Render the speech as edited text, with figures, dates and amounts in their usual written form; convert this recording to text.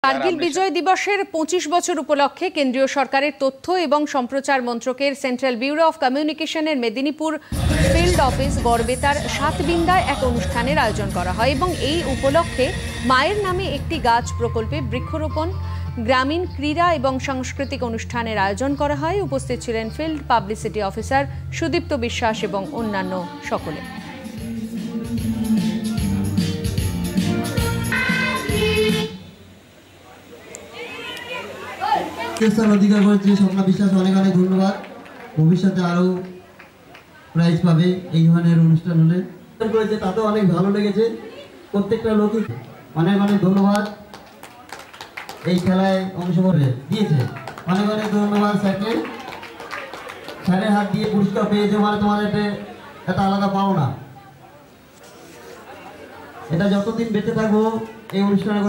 কার্গিল বিজয় দিবসের ২৫ বছর উপলক্ষে কেন্দ্রীয় সরকারের তথ্য এবং সম্প্রচার মন্ত্রকের সেন্ট্রাল ব্যুরো অফ কমিউনিকেশনের মেদিনীপুর ফিল্ড অফিস গড়বেতার সাতবিন্দায় এক অনুষ্ঠানের আয়োজন করা হয় এবং এই উপলক্ষে মায়ের নামে একটি গাছ প্রকল্পে বৃক্ষরোপণ, গ্রামীণ ক্রীড়া এবং সাংস্কৃতিক অনুষ্ঠানের আয়োজন করা হয়। উপস্থিত ছিলেন ফিল্ড পাবলিসিটি অফিসার সুদীপ্ত বিশ্বাস এবং অন্যান্য সকলে। অধিকার করেছে স্বপ্না বিশ্বাস, অনেক অনেক ধন্যবাদ। ভবিষ্যতে আরো প্রাইজ পাবে এই ধরনের অনুষ্ঠান হলে। করেছে তাতেও অনেক ভালো লেগেছে। প্রত্যেকটা লোকই অনেক অনেক ধন্যবাদ। এই খেলায় অংশগ্রহণ দিয়েছে, অনেক অনেক ধন্যবাদ স্যারকে। স্যারের হাত দিয়ে পুরস্কার পেয়েছে মানে তোমাদের এটা আলাদা পাও না। এটা যতদিন বেঁচে থাকবো এই অনুষ্ঠানে